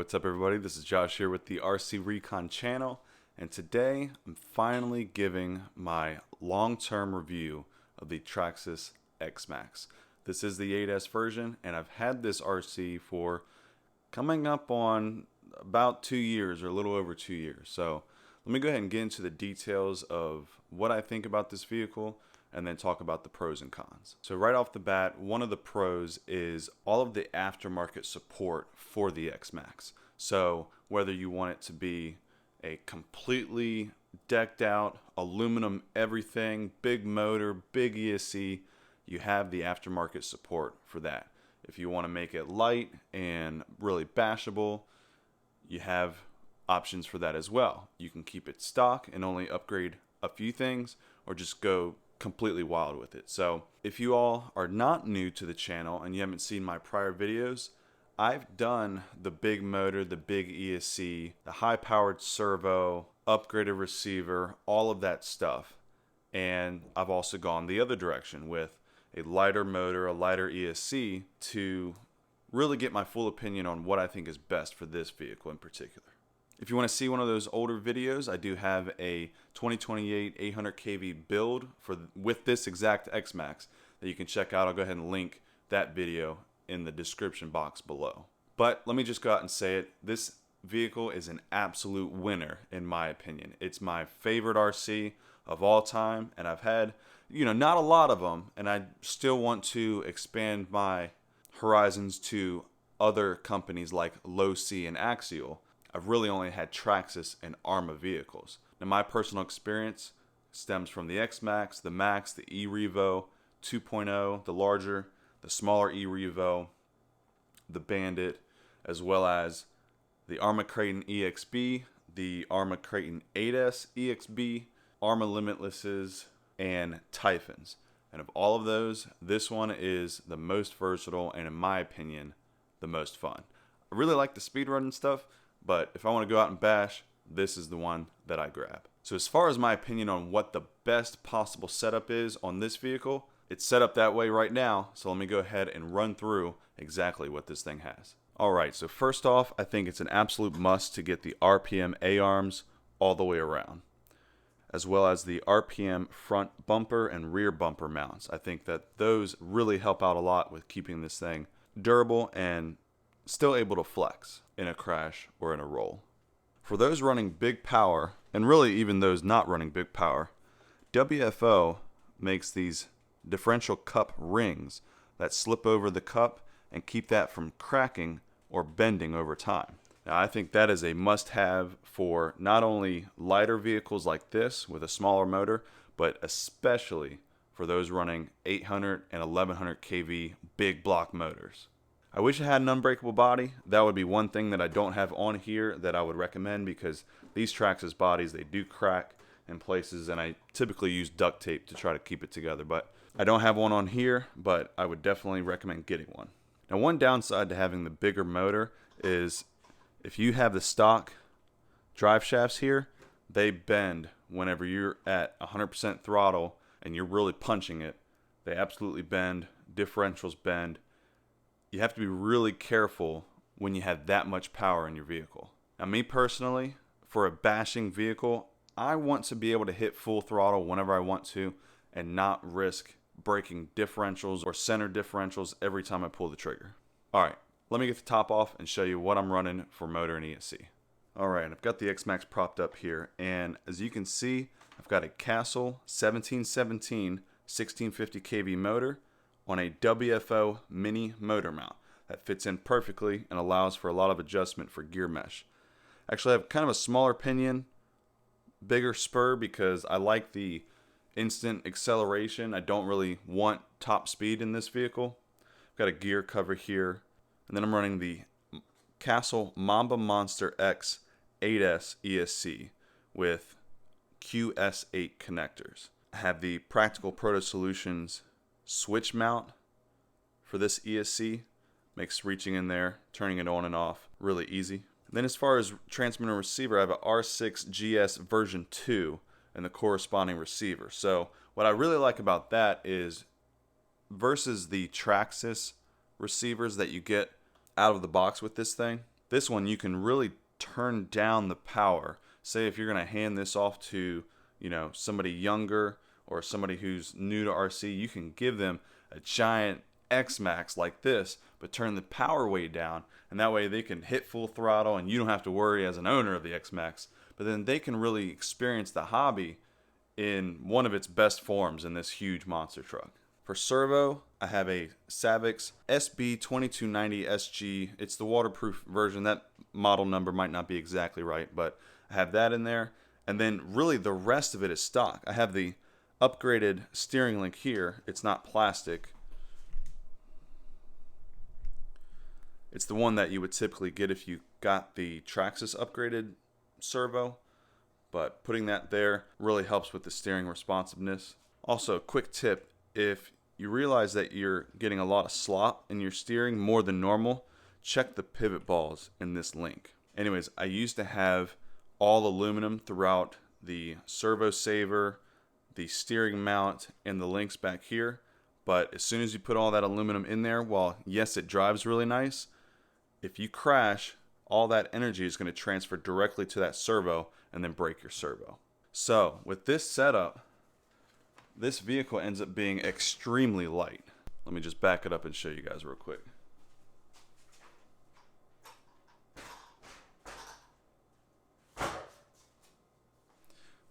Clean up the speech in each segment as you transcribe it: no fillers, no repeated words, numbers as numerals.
What's up everybody, this is Josh here with the RC Recon channel, and today I'm finally giving my long-term review of the Traxxas X-Maxx. This is the 8S version, and I've had this RC for coming up on about 2 years, or a little over 2 years. So let me go ahead and get into the details of what I think about this vehicle, and then talk about the pros and cons. So right off the bat, one of the pros is all of the aftermarket support for the X-Maxx. So whether you want it to be a completely decked out aluminum everything, big motor, big ESC, you have the aftermarket support for that. If you want to make it light and really bashable, you have options for that as well. You can keep it stock and only upgrade a few things, or just go completely wild with it. So if you all are not new to the channel and you haven't seen my prior videos, I've done the big motor, the big ESC, the high powered servo, upgraded receiver, all of that stuff. And I've also gone the other direction with a lighter motor, a lighter ESC, to really get my full opinion on what I think is best for this vehicle in particular. If you want to see one of those older videos, I do have a 2028 800 kV build with this exact X-Maxx that you can check out. I'll go ahead and link that video in the description box below. But let me just go out and say it. This vehicle is an absolute winner in my opinion. It's my favorite RC of all time, and I've had, not a lot of them, and I still want to expand my horizons to other companies like Low C and Axial. I've really only had Traxxas and Arrma vehicles. Now my personal experience stems from the XMaxx, the Max, the e-revo 2.0, the larger, the smaller e-revo, the Bandit, as well as the Arrma Kraton EXB, the Arrma Kraton 8S EXB, Arrma Limitlesses, and Typhons. And of all of those, this one is the most versatile and, in my opinion, the most fun. I really like the speedrun and stuff, but if I want to go out and bash, this is the one that I grab. So as far as my opinion on what the best possible setup is on this vehicle, it's set up that way right now, so let me go ahead and run through exactly what this thing has. Alright, so first off, I think it's an absolute must to get the RPM A-arms all the way around, as well as the RPM front bumper and rear bumper mounts. I think that those really help out a lot with keeping this thing durable and still able to flex in a crash or in a roll. For those running big power, and really even those not running big power, WFO makes these differential cup rings that slip over the cup and keep that from cracking or bending over time. Now I think that is a must-have for not only lighter vehicles like this with a smaller motor, but especially for those running 800 and 1100 kV big block motors. I wish I had an unbreakable body. That would be one thing that I don't have on here that I would recommend, because these Traxxas bodies, they do crack in places, and I typically use duct tape to try to keep it together. But I don't have one on here, but I would definitely recommend getting one. Now one downside to having the bigger motor is if you have the stock drive shafts here, they bend whenever you're at 100% throttle and you're really punching it. They absolutely bend, differentials bend. You have to be really careful when you have that much power in your vehicle. Now me personally, for a bashing vehicle, I want to be able to hit full throttle whenever I want to and not risk breaking differentials or center differentials every time I pull the trigger. Alright, let me get the top off and show you what I'm running for motor and ESC. Alright, I've got the X-Maxx propped up here, and as you can see, I've got a Castle 1717 1650 kV motor on a WFO mini motor mount that fits in perfectly and allows for a lot of adjustment for gear mesh. Actually, I have kind of a smaller pinion, bigger spur, because I like the instant acceleration. I don't really want top speed in this vehicle. I've got a gear cover here, and then I'm running the Castle Mamba Monster X 8S ESC with QS8 connectors. I have the Practical Proto Solutions switch mount for this ESC. Makes reaching in there, turning it on and off really easy. And then as far as transmitter and receiver, I have a R6 GS version 2 and the corresponding receiver. So what I really like about that is, versus the Traxxas receivers that you get out of the box with this thing This one you can really turn down the power. Say if you're going to hand this off to, somebody younger or somebody who's new to RC, you can give them a giant XMaxx like this, but turn the power way down, and that way they can hit full throttle and you don't have to worry as an owner of the XMaxx. But then they can really experience the hobby in one of its best forms in this huge monster truck. For servo, I have a Savix SB2290SG. It's the waterproof version. That model number might not be exactly right, but I have that in there. And then really the rest of it is stock. I have the upgraded steering link here. It's not plastic. It's the one that you would typically get if you got the Traxxas upgraded servo. But putting that there really helps with the steering responsiveness. Also, quick tip, if you realize that you're getting a lot of slop in your steering more than normal, check the pivot balls in this link. Anyways, I used to have all aluminum throughout the servo saver, the steering mount, and the links back here. But as soon as you put all that aluminum in there, while yes, it drives really nice, if you crash, all that energy is going to transfer directly to that servo and then break your servo. So with this setup, this vehicle ends up being extremely light. Let me just back it up and show you guys real quick.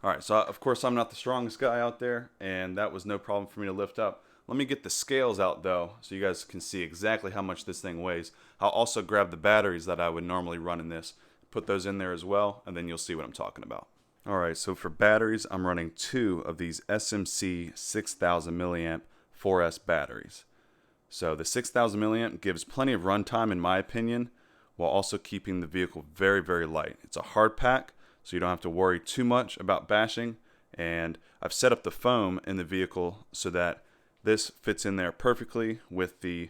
Alright, so of course I'm not the strongest guy out there, and that was no problem for me to lift up. Let me get the scales out though, so you guys can see exactly how much this thing weighs. I'll also grab the batteries that I would normally run in this, put those in there as well, and then you'll see what I'm talking about. Alright, so for batteries, I'm running 2 of these SMC 6000 milliamp 4S batteries. So the 6000 milliamp gives plenty of runtime in my opinion, while also keeping the vehicle very, very light. It's a hard pack, so you don't have to worry too much about bashing, and I've set up the foam in the vehicle so that this fits in there perfectly with the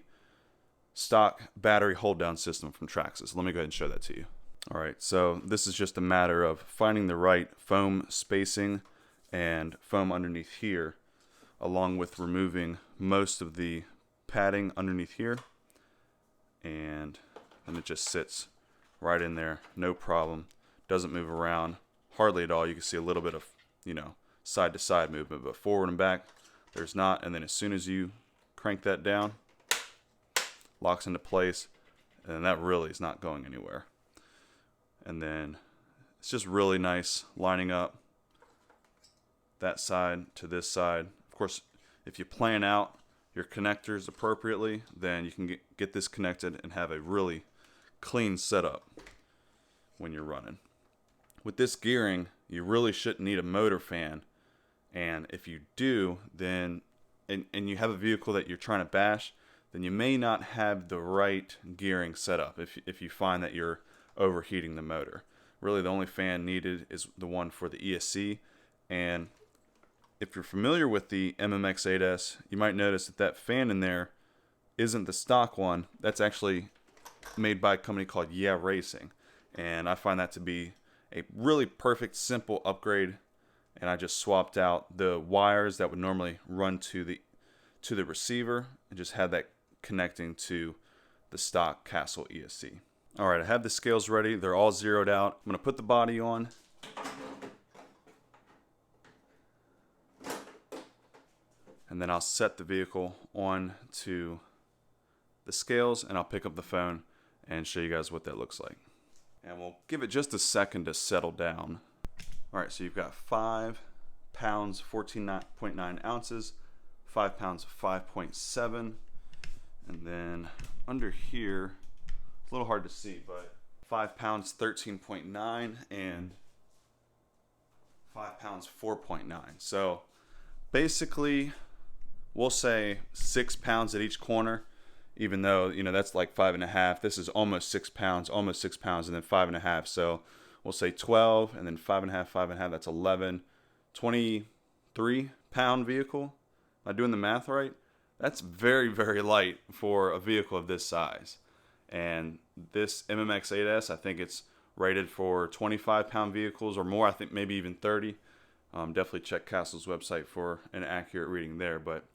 stock battery hold down system from Traxxas. Let me go ahead and show that to you. Alright, so this is just a matter of finding the right foam spacing and foam underneath here, along with removing most of the padding underneath here, and then it just sits right in there, no problem. Doesn't move around hardly at all. You can see a little bit of, side to side movement, but forward and back there's not. And then as soon as you crank that down, locks into place, and that really is not going anywhere. And then it's just really nice lining up that side to this side. Of course, if you plan out your connectors appropriately, then you can get this connected and have a really clean setup when you're running. With this gearing, you really shouldn't need a motor fan, and if you do, then and you have a vehicle that you're trying to bash, then you may not have the right gearing setup if you find that you're overheating the motor. Really, the only fan needed is the one for the ESC, and if you're familiar with the MMX8S, you might notice that fan in there isn't the stock one. That's actually made by a company called Yeah Racing, and I find that to be a really perfect, simple upgrade. And I just swapped out the wires that would normally run to the receiver and just had that connecting to the stock Castle ESC. Alright, I have the scales ready. They're all zeroed out. I'm going to put the body on. And then I'll set the vehicle on to the scales, and I'll pick up the phone and show you guys what that looks like. And we'll give it just a second to settle down. Alright, so you've got 5 pounds, 14.9 ounces, 5 pounds, 5.7, and then under here, it's a little hard to see, but 5 pounds, 13.9, and 5 pounds, 4.9. So basically, we'll say 6 pounds at each corner, even though, that's like 5.5. This is almost 6 pounds, and then 5.5. So we'll say 12, and then 5.5, 5.5. That's 11, 23 pound vehicle. Am I doing the math right? That's very, very light for a vehicle of this size. And this MMX8S, I think it's rated for 25 pound vehicles or more. I think maybe even 30. Definitely check Castle's website for an accurate reading there, but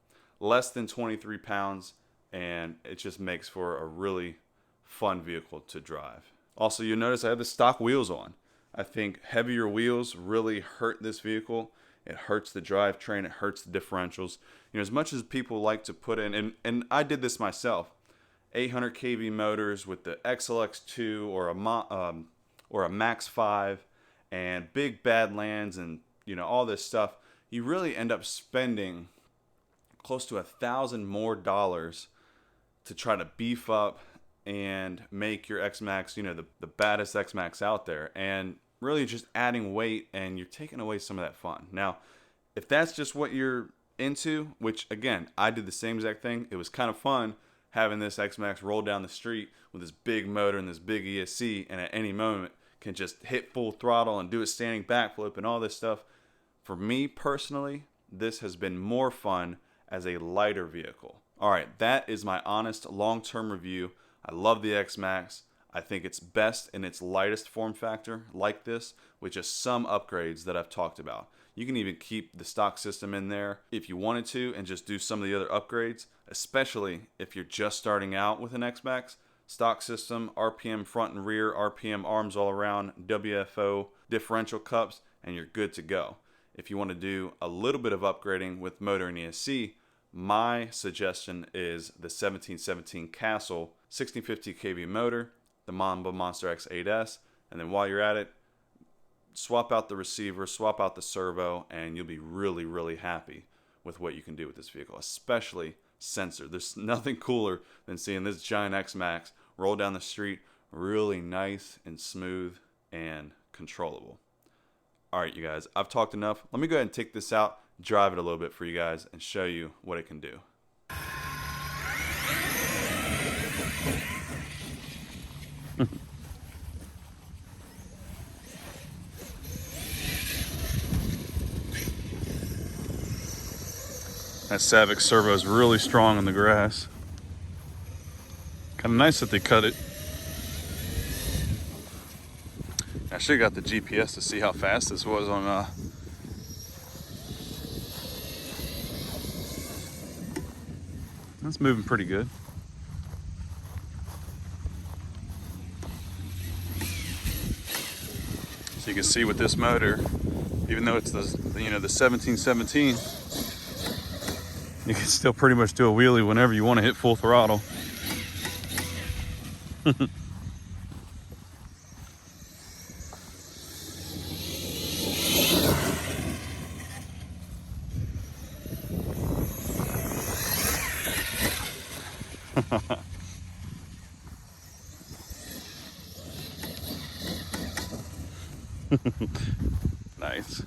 less than 23 pounds, and it just makes for a really fun vehicle to drive. Also, you'll notice I have the stock wheels on. I think heavier wheels really hurt this vehicle. It hurts the drivetrain. It hurts the differentials. You know, as much as people like to put in, and I did this myself, 800 kV motors with the XLX2 or a Max 5 and big Badlands and, you know, all this stuff, you really end up spending close to $1,000 more to try to beef up and make your XMaxx, you know, the baddest XMaxx out there, and really just adding weight, and you're taking away some of that fun. Now, if that's just what you're into, which again, I did the same exact thing. It was kind of fun having this XMaxx roll down the street with this big motor and this big ESC, and at any moment can just hit full throttle and do a standing backflip and all this stuff. For me personally, this has been more fun as a lighter vehicle. All right, that is my honest long-term review. I love the XMaxx. I think it's best in its lightest form factor like this, with just some upgrades that I've talked about. You can even keep the stock system in there if you wanted to and just do some of the other upgrades, especially if you're just starting out with an XMaxx. Stock system, RPM front and rear, RPM arms all around, WFO differential cups, and you're good to go. If you want to do a little bit of upgrading with motor and ESC, my suggestion is the 1717 Castle 1650 kV motor, the Mamba Monster X 8S, and then while you're at it, swap out the receiver, swap out the servo, and you'll be really, really happy with what you can do with this vehicle, especially sensor. There's nothing cooler than seeing this giant XMaxx roll down the street really nice and smooth and controllable. All right, you guys, I've talked enough. Let me go ahead and take this out, drive it a little bit for you guys, and show you what it can do. That Savic servo is really strong in the grass. Kind of nice that they cut it. I should have got the GPS to see how fast this was on That's moving pretty good. So you can see with this motor, even though it's the 1717, you can still pretty much do a wheelie whenever you want to hit full throttle. Nice.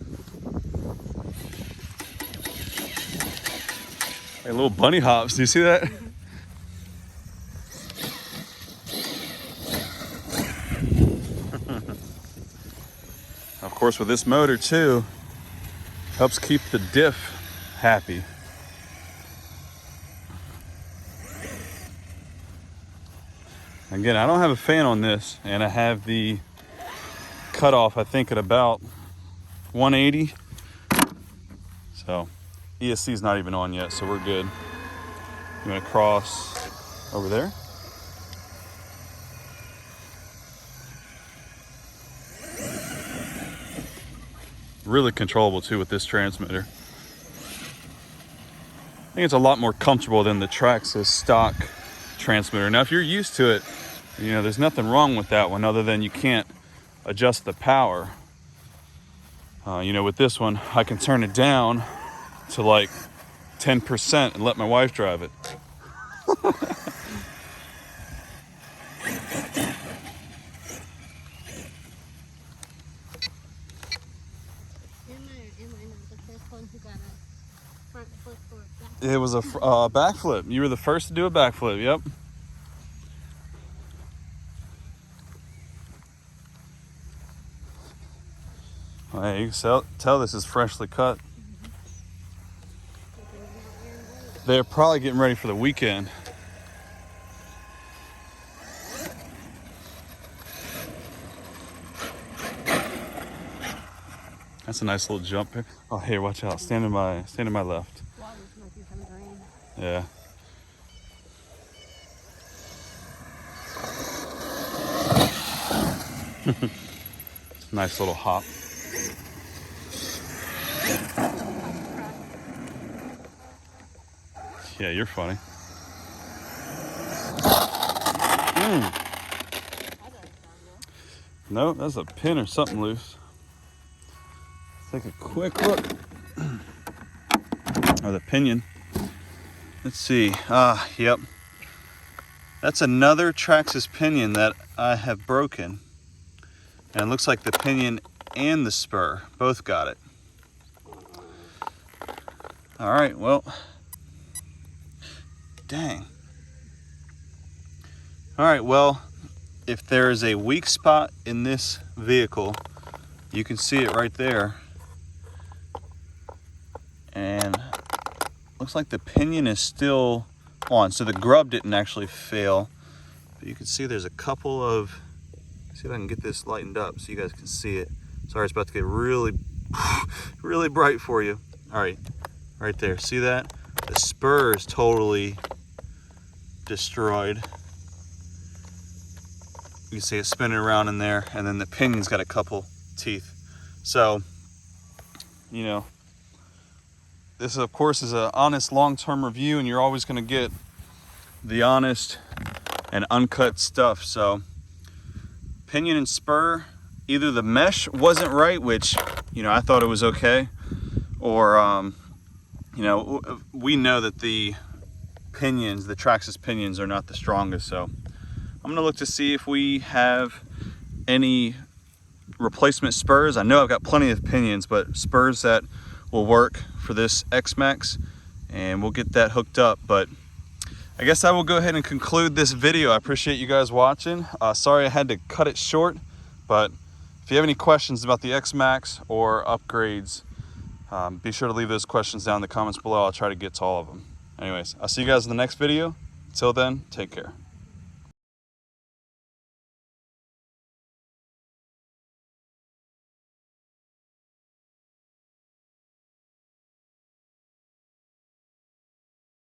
Hey, little bunny hops. Do you see that? Of course, with this motor too, helps keep the diff happy. Again, I don't have a fan on this, and I have the cutoff, I think, at about 180. So ESC is not even on yet, so we're good. You want to cross over there? Really controllable too with this transmitter. I think it's a lot more comfortable than the Traxxas stock transmitter. Now, if you're used to it, there's nothing wrong with that one other than you can't adjust the power. With this one, I can turn it down to like 10% and let my wife drive it. It was a backflip. You were the first to do a backflip, yep. Well, you can tell this is freshly cut. They're probably getting ready for the weekend. That's a nice little jump here. Oh, here, watch out. Stand in my left. Yeah. Nice little hop. Yeah, you're funny. No, that's a pin or something loose. Let's take a quick look. Or the pinion. Let's see. Yep. That's another Traxxas pinion that I have broken. And it looks like the pinion and the spur both got it. All right, well, dang. All right, well, if there is a weak spot in this vehicle, you can see it right there. And looks like the pinion is still on. So the grub didn't actually fail, but you can see there's a couple of, see if I can get this lightened up so you guys can see it. Sorry, it's about to get really, really bright for you. All right, right there, see that? The spur is totally destroyed. You can see it spinning around in there, and then the pinion's got a couple teeth. So, you know, this of course is an honest long-term review, and you're always gonna get the honest and uncut stuff. So pinion and spur, either the mesh wasn't right, which, you know, I thought it was okay, or you know, we know that the pinions, the Traxxas pinions, are not the strongest. So I'm gonna look to see if we have any replacement spurs. I know I've got plenty of pinions, but spurs that will work for this XMaxx, and we'll get that hooked up. But I guess I will go ahead and conclude this video. I appreciate you guys watching. Sorry I had to cut it short, but if you have any questions about the XMaxx or upgrades, be sure to leave those questions down in the comments below. I'll try to get to all of them. Anyways, I'll see you guys in the next video. Until then, take care.